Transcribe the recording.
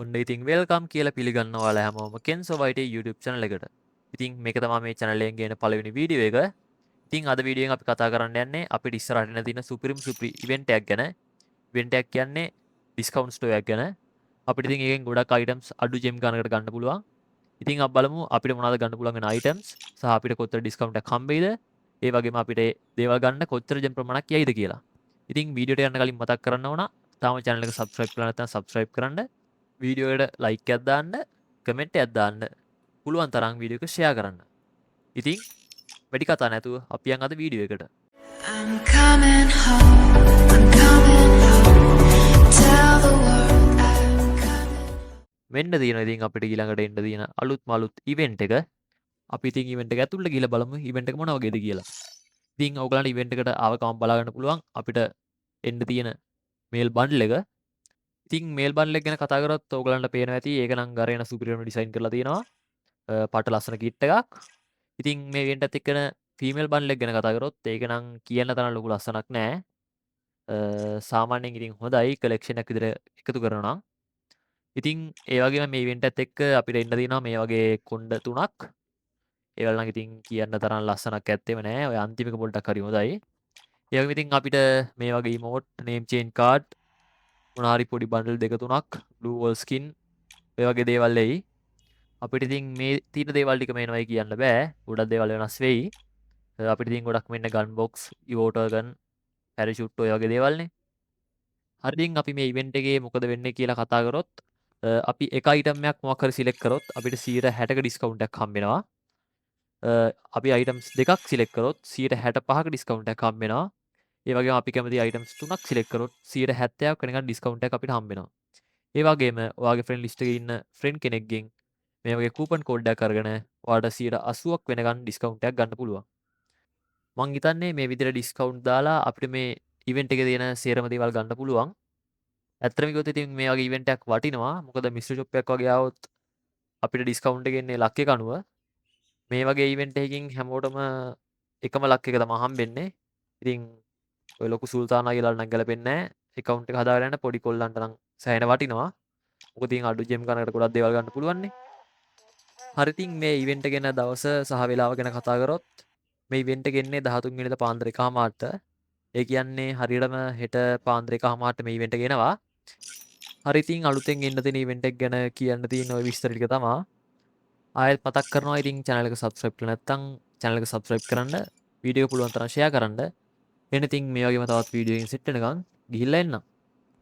ඔන්න ඉතින් වෙල්කම් කියලා පිළිගන්නවා ඔයාලා හැමෝම කෙන්සෝ වයිටේ YouTube channel එකට. ඉතින් මේක තමයි මේ channel එකෙන් ගේන පළවෙනි වීඩියෝ එක. ඉතින් අද වීඩියෝ එකෙන් අපි කතා කරන්න යන්නේ අපිට ඉස්සරහට එන තියෙන සුපිරි ඉවෙන්ට් එකක් ගැන. ඉවෙන්ට් එකක් කියන්නේ ඩිස්කවුන්ට් ස්ටෝර් එකක් ගැන. අපිට ඉතින් එකෙන් ගොඩක් අයිටම්ස් අඩු ජෙම් ගණනකට ගන්න පුළුවන්. ඉතින් අපි බලමු අපිට මොනවද ගන්න පුළුවන් වෙන අයිටම්ස් සහ අපිට කොච්චර ඩිස්කවුන්ට් එකක් හම්බෙයිද. ඒ වගේම අපිට දේවල් ගන්න කොච්චර ජෙම් ප්‍රමාණයක් යයිද කියලා. ඉතින් වීඩියෝට යන්න කලින් මතක් කරන්න ඕන තාම channel එක subscribe කරලා නැත්නම් subscribe කරන්න. වීඩියෝට ලයික් එකක් දාන්න, කමෙන්ට් එකක් දාන්න, පුළුවන් තරම් වීඩියෝ එක ෂෙයා කරන්න. ඉතින් වැඩි කතා නැතුව අපි යන් අද වීඩියෝ එකට. I'm coming home. I'm coming home. Tell the world I'm coming. වෙන්න තියෙනවා ඉතින් අපිට ඊළඟට එන්න තියෙන අලුත් ඉවෙන්ට් එක. අපි ඉතින් ඉවෙන්ට් එක ඇතුළට ගිහලා බලමු ඉවෙන්ට් එක මොන වගේද කියලා. ඉතින් ඔයගලන්ට ඉවෙන්ට් එකට ආවකම බලා ගන්න පුළුවන් අපිට එන්න තියෙන මේල් බන්ඩල් එක. ඉතින් මේල් බන්ඩල් එක ගැන කතා කරොත් ඔයගලන්ට පේනවා ඇති ඒක නම් ගරේන සුපිරියම ඩිසයින් කරලා තියෙනවා. පට ලස්සන කිට් එකක්. ඉතින් මේ ඉවෙන්ට් එකත් එක්කන ෆීමේල් බන්ඩල් එක ගැන කතා කරොත් ඒක නම් කියන්න තරම් ලොකු ලස්සනක් නෑ. සාමාන්‍යයෙන් ඉතින් හොඳයි කලෙක්ෂන් එකක් විදිහට එකතු කරනවා නම්. ඉතින් ඒ වගේම මේ ඉවෙන්ට් එකත් එක්ක අපිට එන්න තියෙනවා මේ වගේ කොණ්ඩ තුනක්. ඒවල නම් ඉතින් කියන්න තරම් ලස්සනක් ඇත්තෙම නෑ. ඔය අන්තිම එක පොඩ්ඩක් හරි හොඳයි. ඒ වගේම ඉතින් අපිට මේ වගේ ඉමෝට්, නේම් චේන්ජ් කාඩ් මොනාරි පොඩි බන්ඩල් දෙක තුනක්, බ්ලූ වෝල් ස්කින් ඔය වගේ දේවල් එයි. අපිට ඉතින් මේ තියෙන දේවල් ටික මේනවයි කියන්න බෑ. ගොඩක් දේවල් වෙනස් වෙයි. අපිට ඉතින් ගොඩක් මෙන්න ගන් බොක්ස්, ඉවෝටර් ගන්, පැරෂූට් ඔය වගේ දේවල්නේ. හරි ඉතින් අපි මේ ඉවෙන්ට් එකේ මොකද වෙන්නේ කියලා කතා කරොත් අපි එක අයිටම් එකක් මොකක් හරි සිලෙක්ට් කරොත් අපිට 60ක ඩිස්කවුන්ට් එකක් හම්බෙනවා. අපි අයිටම්ස් දෙකක් සිලෙක්ට් කරොත් 65ක ඩිස්කවුන්ට් එකක් හම්බෙනවා. ඒ වගේම අපි කැමති අයිටම්ස් තුනක් සිලෙක්ට් කරොත් 70ක් වෙනකන් ඩිස්කවුන්ට් එකක් අපිට හම්බෙනවා. ඒ වගේම ඔයාගේ ෆ්‍රෙන්ඩ් ලිස්ට් එකේ ඉන්න ෆ්‍රෙන්ඩ් කෙනෙක්ගෙන් මේ වගේ කූපන් කෝඩ් එකක් අරගෙන ඔයාලට 80ක් වෙනකන් ඩිස්කවුන්ට් එකක් ගන්න පුළුවන්. මං හිතන්නේ මේ විදිහට ඩිස්කවුන්ට් දාලා අපිට මේ ඉවෙන්ට් එකේ තියෙන සේරම දේවල් ගන්න පුළුවන්. ඇත්තටම කිව්වොත් ඉතින් මේ වගේ ඉවෙන්ට් එකක් වටිනවා. මොකද මිස්ටර් ෂොප් එකක් වගේ ආවොත් අපිට ඩිස්කවුන්ට් එක එන්නේ ලක් එක අනුව. මේ වගේ ඉවෙන්ට් එකකින් හැමෝටම එකම ලක් එක තමයි හම්බෙන්නේ. ඉතින් ඔය ලොකු සුල්තානා කියලා නම් ගැලපෙන්නේ නැහැ. account එක හදාගෙන යන පොඩි කොල්ලන්ට නම් සෑහෙන වටිනවා. මොකද ඉතින් අඩු ජෙම් ගන්නකට ගොඩක් දේවල් ගන්න පුළුවන් නේ. හරි ඉතින් මේ ඉවෙන්ට් එක ගැන දවස සහ වේලාව ගැන කතා කරොත් මේ ඉවෙන්ට් එක එන්නේ 13 වෙනිදා පාන්දර 1:00ට. ඒ කියන්නේ හරියටම හෙට පාන්දර 1:00ට මේ ඉවෙන්ට් එක එනවා. හරි ඉතින් අලුතෙන් එන්න තියෙන ඉවෙන්ට් එක ගැන කියන්න තියෙන ওই විස්තර ටික තමයි. ආයෙත් මතක් කරනවා ඉතින් channel එක subscribe කරලා නැත්නම් channel එක subscribe කරන්න. වීඩියෝ පුළුවන් තරම් share කරන්න. එන්න ඉතින් මේ වගේම තවත් වීඩියෝ එකකින් සෙට් වෙනකන් ගිහිල්ලා එන්න.